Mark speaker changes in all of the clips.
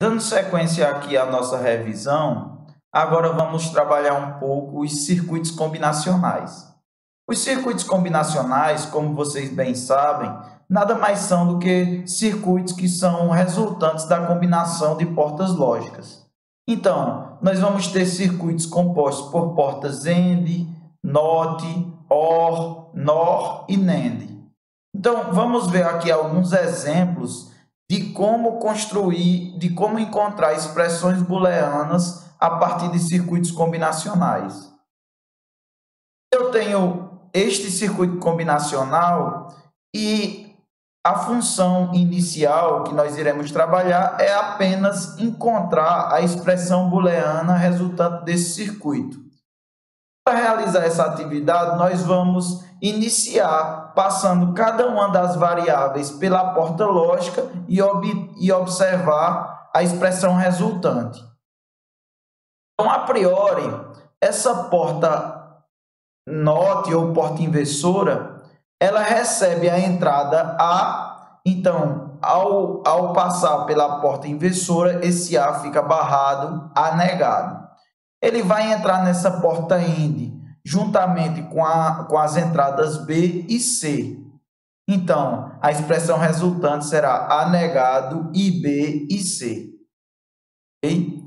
Speaker 1: Dando sequência aqui à nossa revisão, agora vamos trabalhar um pouco os circuitos combinacionais. Os circuitos combinacionais, como vocês bem sabem, nada mais são do que circuitos que são resultantes da combinação de portas lógicas. Então, nós vamos ter circuitos compostos por portas AND, NOT, OR, NOR e NAND. Então, vamos ver aqui alguns exemplos de como construir, de como encontrar expressões booleanas a partir de circuitos combinacionais. Eu tenho este circuito combinacional e a função inicial que nós iremos trabalhar é apenas encontrar a expressão booleana resultante desse circuito. Para realizar essa atividade, nós vamos iniciar passando cada uma das variáveis pela porta lógica e observar a expressão resultante. Então, a priori, essa porta NOT ou porta inversora, ela recebe a entrada A, então, ao passar pela porta inversora, esse A fica barrado, A negado. Ele vai entrar nessa porta AND, juntamente com as entradas B e C. Então, a expressão resultante será A negado, I, B e C. Okay?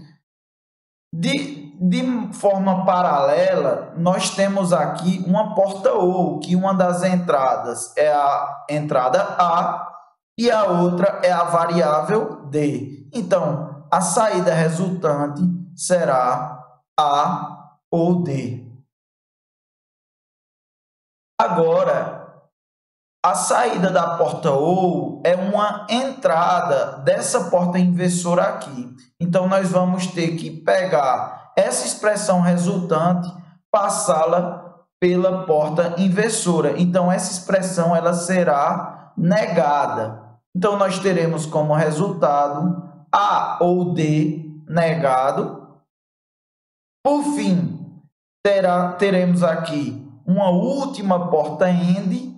Speaker 1: De forma paralela, nós temos aqui uma porta OR, que uma das entradas é a entrada A e a outra é a variável D. Então, a saída resultante será A ou D. Agora, a saída da porta OR é uma entrada dessa porta inversora aqui. Então, nós vamos ter que pegar essa expressão resultante, passá-la pela porta inversora. Então, essa expressão ela será negada. Então, nós teremos como resultado A ou D negado. Por fim, teremos aqui uma última porta AND,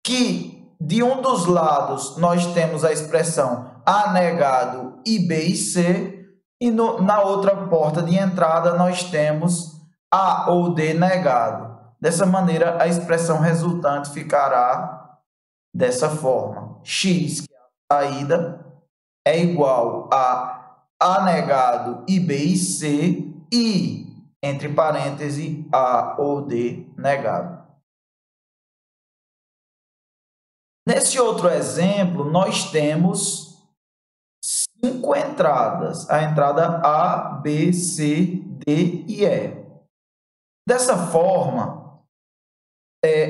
Speaker 1: que de um dos lados nós temos a expressão A negado e B e C, e na outra porta de entrada nós temos A ou D negado. Dessa maneira, a expressão resultante ficará dessa forma. X, que é a saída, é igual a A negado e B e C, e, entre parênteses, A ou D negado. Nesse outro exemplo, nós temos 5 entradas, a entrada A, B, C, D e E. Dessa forma,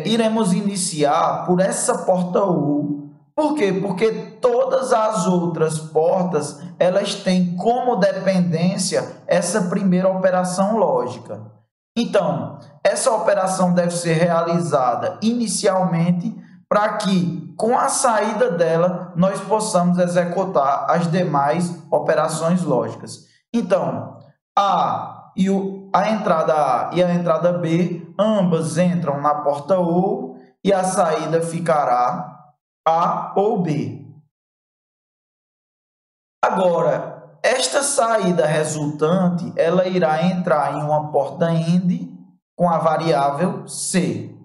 Speaker 1: iremos iniciar por essa porta U. Por quê? Porque todas as outras portas, elas têm como dependência essa primeira operação lógica. Então, essa operação deve ser realizada inicialmente para que, com a saída dela, nós possamos executar as demais operações lógicas. Então, a entrada A e a entrada B, ambas entram na porta OR e a saída ficará A ou B. Agora, esta saída resultante, ela irá entrar em uma porta AND com a variável C.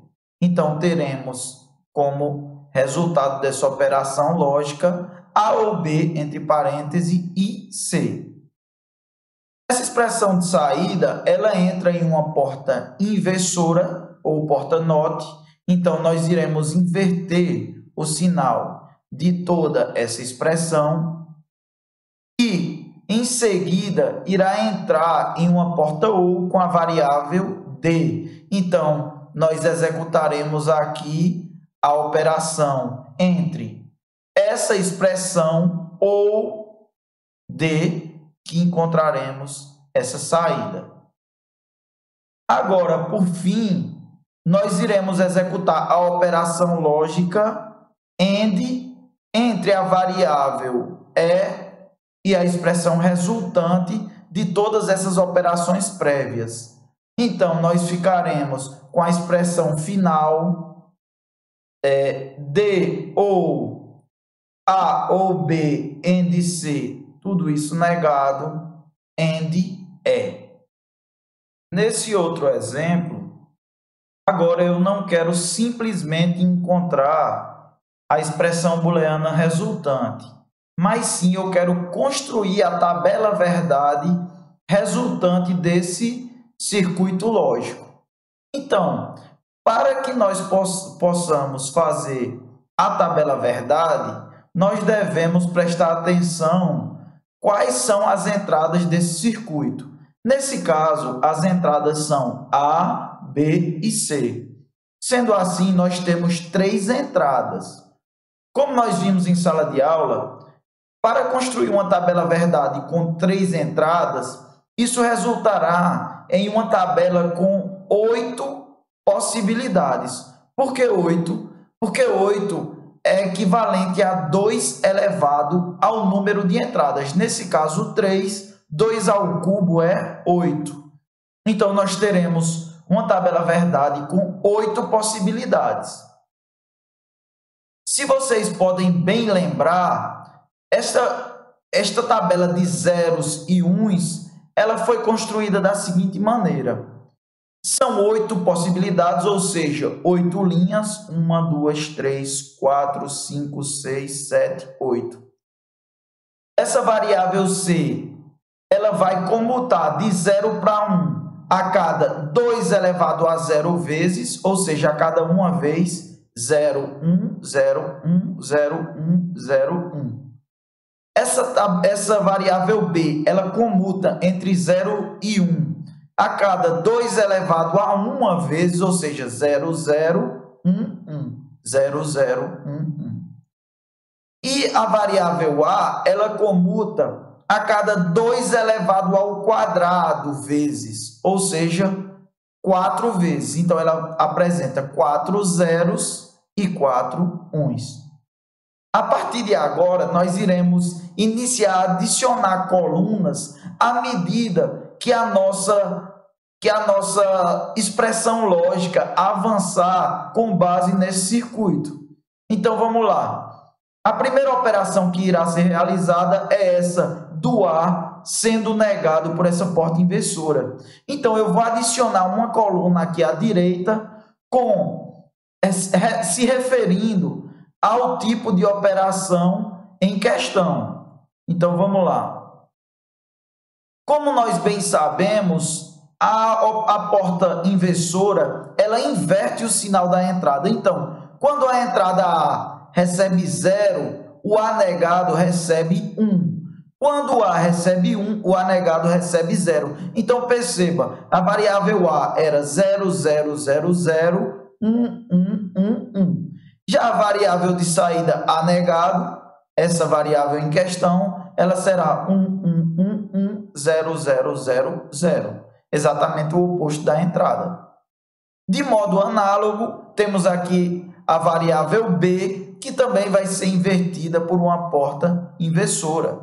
Speaker 1: Então, teremos como resultado dessa operação lógica A ou B, entre parênteses, e C. Essa expressão de saída, ela entra em uma porta inversora ou porta NOT. Então, nós iremos inverter o sinal de toda essa expressão e, em seguida, irá entrar em uma porta OR com a variável D. Então, nós executaremos aqui a operação entre essa expressão ou D, que encontraremos essa saída. Agora, por fim, nós iremos executar a operação lógica AND entre a variável E e a expressão resultante de todas essas operações prévias. Então, nós ficaremos com a expressão final D ou A ou B AND C, tudo isso negado, AND é. Nesse outro exemplo, agora eu não quero simplesmente encontrar a expressão booleana resultante, mas sim eu quero construir a tabela verdade resultante desse circuito lógico. Então, para que nós possamos fazer a tabela verdade, nós devemos prestar atenção quais são as entradas desse circuito. Nesse caso, as entradas são A, B e C. Sendo assim, nós temos 3 entradas. Como nós vimos em sala de aula, para construir uma tabela verdade com 3 entradas, isso resultará em uma tabela com 8 possibilidades. Por que 8? Porque 8 é equivalente a 2 elevado ao número de entradas. Nesse caso, 3, 2 ao cubo é 8. Então, nós teremos uma tabela verdade com 8 possibilidades. Se vocês podem bem lembrar, esta tabela de zeros e uns, ela foi construída da seguinte maneira. São 8 possibilidades, ou seja, 8 linhas, 1, 2, 3, 4, 5, 6, 7, 8. Essa variável C, ela vai comutar de 0 para 1 a cada 2 elevado a 0 vezes, ou seja, a cada uma vez, 0, 1, 0, 1, 0, 1, 0, 1. Essa variável B, ela comuta entre 0 e 1 a cada 2 elevado a 1 vezes, ou seja, 0, 0, 1, 1, 0, 0, 1, 1. E a variável A, ela comuta a cada 2 elevado ao quadrado vezes, ou seja, 4 vezes. Então, ela apresenta 4 zeros e 4 uns. A partir de agora, nós iremos iniciar a adicionar colunas à medida que a nossa expressão lógica avançar com base nesse circuito. Então, vamos lá. A primeira operação que irá ser realizada é essa do A sendo negado por essa porta inversora. Então, eu vou adicionar uma coluna aqui à direita se referindo ao tipo de operação em questão. Então, vamos lá. Como nós bem sabemos, a porta inversora, ela inverte o sinal da entrada. Então, quando a entrada A recebe 0, o A negado recebe 1. Quando o A recebe 1, o A negado recebe 0. Então, perceba, a variável A era 0, 0, 0, 0, 1, 1, 1, 1. Já a variável de saída A negado, essa variável em questão, ela será 1, 1, 1, 1, 0, 0, 0, 0. Exatamente o oposto da entrada. De modo análogo, temos aqui a variável B, que também vai ser invertida por uma porta inversora.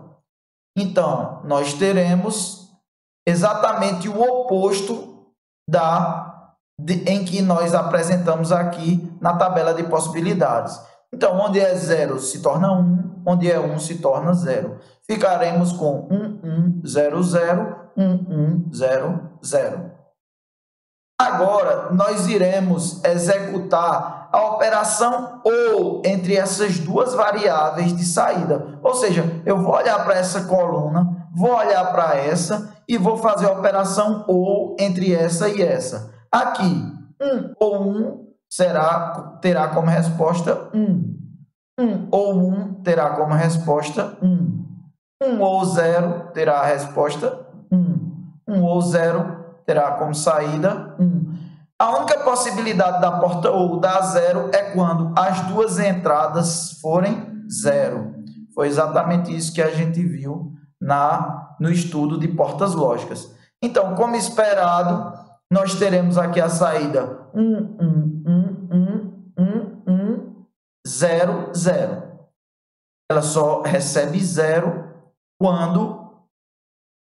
Speaker 1: Então, nós teremos exatamente o oposto em que nós apresentamos aqui na tabela de possibilidades. Então, onde é 0 se torna 1, onde é 1 se torna 0. Ficaremos com 1, 1, 0, 0, 1, 1, 0, 0. Agora, nós iremos executar a operação OU entre essas duas variáveis de saída. Ou seja, eu vou olhar para essa coluna, vou olhar para essa e vou fazer a operação OU entre essa e essa. Aqui, 1 ou 1 terá como resposta 1. 1 ou 1 terá como resposta 1. 1 ou 0 terá a resposta 1. 1 ou 0 terá como saída 1. A única possibilidade da porta OU dar 0 é quando as duas entradas forem 0. Foi exatamente isso que a gente viu no estudo de portas lógicas. Então, como esperado, nós teremos aqui a saída 1, 1, 1, 1, 1, 1, 0, 0. Ela só recebe 0 quando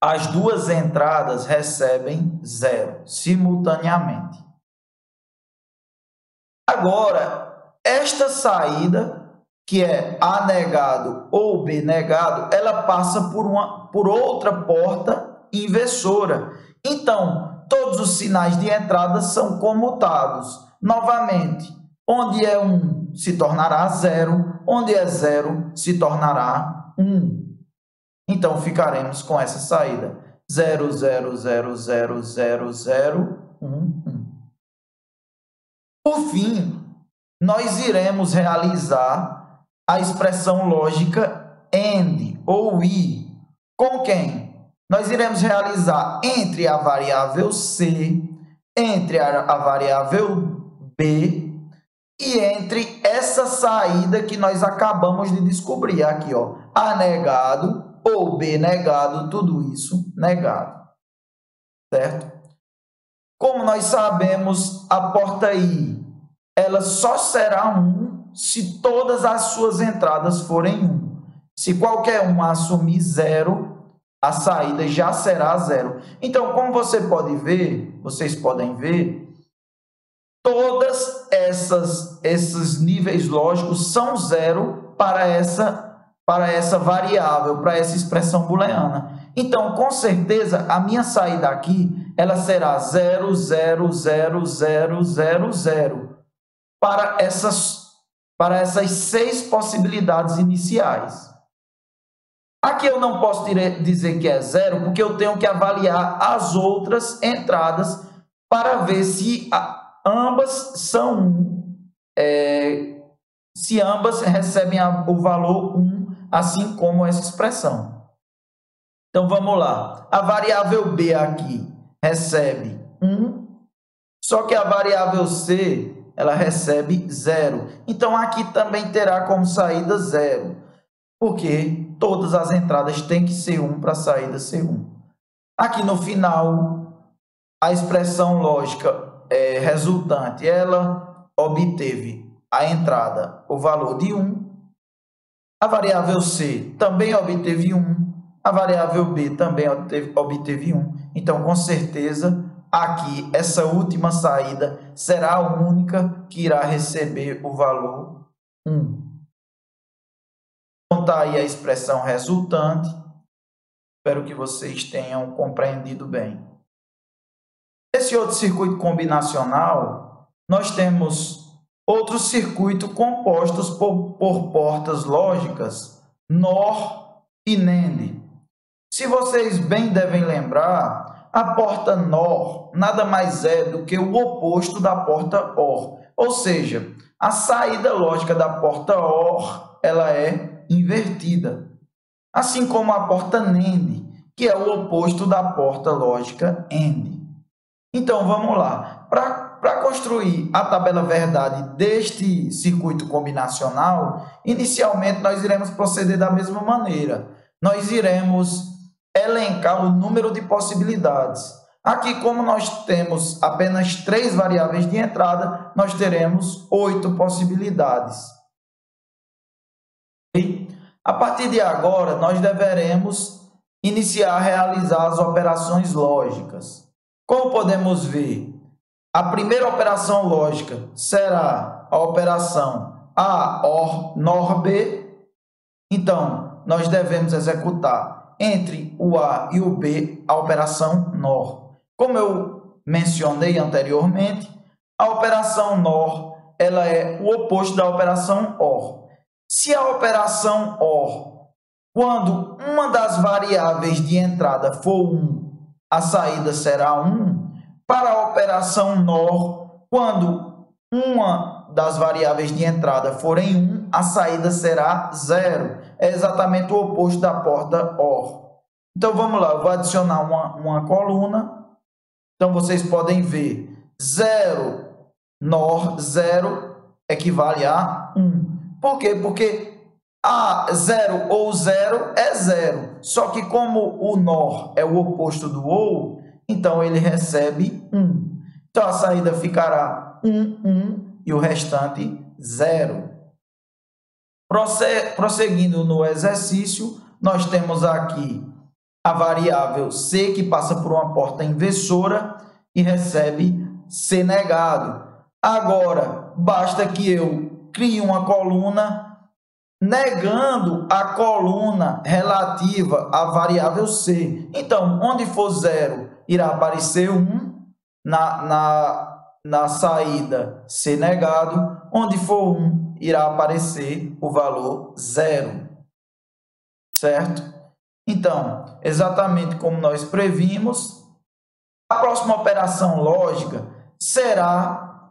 Speaker 1: as duas entradas recebem 0 simultaneamente. Agora, esta saída que é A negado ou B negado, ela passa por outra porta inversora. Então, todos os sinais de entrada são comutados. Novamente, onde é 1 se tornará 0, onde é 0 se tornará 1. Então, ficaremos com essa saída. 0, 0, 0, 0, 0, 0, 1, 1. Por fim, nós iremos realizar a expressão lógica AND ou I. Com quem? Nós iremos realizar entre a variável C, entre a variável B e entre essa saída que nós acabamos de descobrir aqui, ó, A negado ou B negado, tudo isso negado, certo? Como nós sabemos, a porta I, ela só será 1 se todas as suas entradas forem 1. Se qualquer uma assumir 0, a saída já será 0. Então, como vocês podem ver, todas esses níveis lógicos são 0 para essa variável, para essa expressão booleana. Então, com certeza, a minha saída aqui, ela será 0, 0, 0, 0, 0, 0 para essas 6 possibilidades iniciais. Aqui eu não posso dizer que é 0, porque eu tenho que avaliar as outras entradas para ver se ambas são 1, se ambas recebem o valor 1, assim como essa expressão. Então, vamos lá. A variável B aqui recebe 1, só que a variável C, ela recebe 0. Então, aqui também terá como saída 0, porque todas as entradas têm que ser 1 para a saída ser 1. Aqui no final, a expressão lógica resultante, ela obteve a entrada, o valor de 1. A variável C também obteve 1. A variável B também obteve 1. Então, com certeza, aqui, essa última saída será a única que irá receber o valor 1. Então, está aí a expressão resultante. Espero que vocês tenham compreendido bem. Esse outro circuito combinacional, nós temos outros circuitos compostos por portas lógicas NOR e NAND. Se vocês bem devem lembrar, a porta NOR nada mais é do que o oposto da porta OR. Ou seja, a saída lógica da porta OR, ela é invertida. Assim como a porta NAND, que é o oposto da porta lógica AND. Então, vamos lá. Para construir a tabela verdade deste circuito combinacional, inicialmente nós iremos proceder da mesma maneira. Nós iremos elencar o número de possibilidades. Aqui, como nós temos apenas 3 variáveis de entrada, nós teremos 8 possibilidades. E, a partir de agora, nós deveremos iniciar a realizar as operações lógicas. Como podemos ver, a primeira operação lógica será a operação A, OR, NOR, B. Então, nós devemos executar entre o A e o B a operação NOR. Como eu mencionei anteriormente, a operação NOR ela é o oposto da operação OR. Se a operação OR, quando uma das variáveis de entrada for 1, a saída será 1. Para a operação NOR, quando uma das variáveis de entrada forem 1, a saída será 0. É exatamente o oposto da porta OR. Então, vamos lá, eu vou adicionar uma coluna. Então, vocês podem ver 0 NOR 0 equivale a 1. Por quê? Porque a 0 ou 0 é 0. Só que como o NOR é o oposto do OU, então ele recebe 1. Então a saída ficará 1, 1 e o restante 0. Prosseguindo no exercício, nós temos aqui a variável C, que passa por uma porta inversora e recebe C negado. Agora, basta que eu crie uma coluna negando a coluna relativa à variável C. Então, onde for 0, irá aparecer 1, na saída C negado, onde for 1, irá aparecer o valor 0, certo? Então, exatamente como nós previmos, a próxima operação lógica será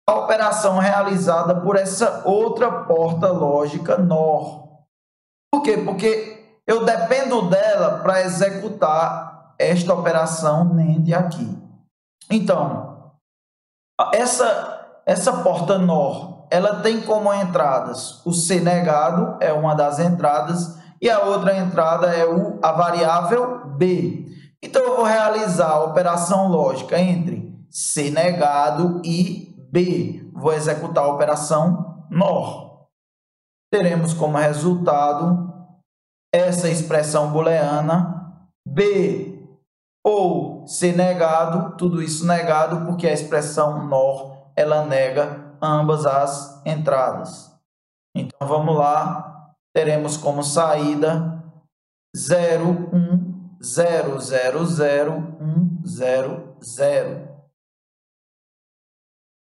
Speaker 1: a operação realizada por essa outra porta lógica NOR. Por quê? Porque eu dependo dela para executar esta operação NAND aqui. Então, essa porta NOR, ela tem como entradas o C negado, é uma das entradas, e a outra entrada é a variável B. Então, eu vou realizar a operação lógica entre C negado e B. Vou executar a operação NOR. Teremos como resultado essa expressão booleana B ou C negado, tudo isso negado, porque a expressão NOR, ela nega ambas as entradas. Então, vamos lá, teremos como saída 0, 1, 0, 0, 0, 1, 0, 0.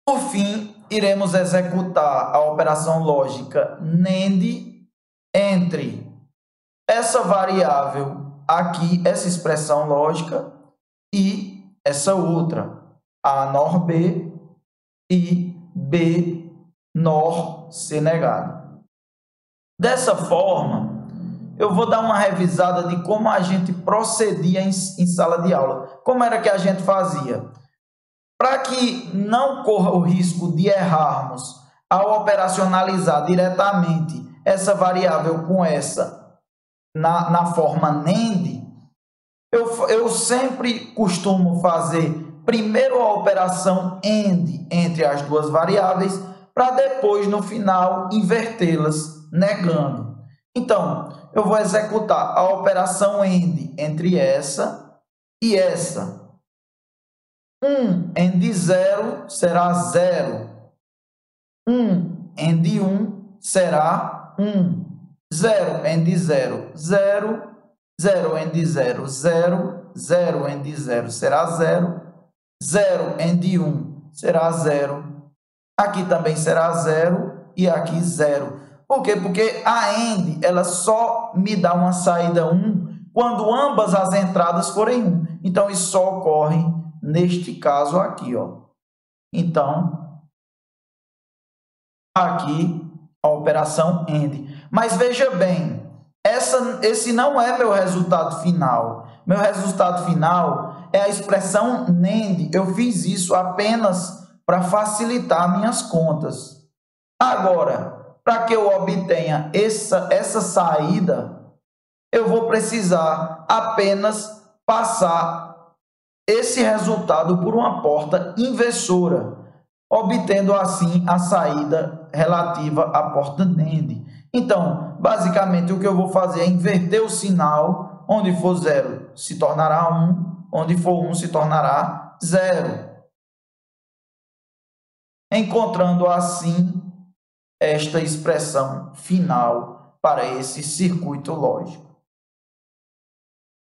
Speaker 1: Por fim, iremos executar a operação lógica NAND entre essa variável aqui, essa expressão lógica, e essa outra, A NOR B e B NOR C negado. Dessa forma, eu vou dar uma revisada de como a gente procedia em sala de aula. Como era que a gente fazia? Para que não corra o risco de errarmos ao operacionalizar diretamente essa variável com essa na forma NAND, eu sempre costumo fazer primeiro a operação AND entre as duas variáveis, para depois, no final, invertê-las, negando. Então, eu vou executar a operação AND entre essa e essa. 1 AND 0 será 0. 1 AND 1 será 1. 0 AND 0, 0. 0 AND 0, 0. 0 AND 0 será 0. 0 AND 1 será 0. Aqui também será 0 e aqui 0. Por quê? Porque a AND ela só me dá uma saída 1 quando ambas as entradas forem 1. Então, isso só ocorre neste caso aqui, ó. Então, aqui a operação AND. Mas veja bem, esse não é meu resultado final. Meu resultado final é a expressão NAND. Eu fiz isso apenas para facilitar minhas contas. Agora, para que eu obtenha essa saída, eu vou precisar apenas passar esse resultado por uma porta inversora, obtendo assim a saída relativa à porta NAND. Então, basicamente, o que eu vou fazer é inverter o sinal. Onde for 0 se tornará 1, onde for 1 se tornará 0. Encontrando assim esta expressão final para esse circuito lógico.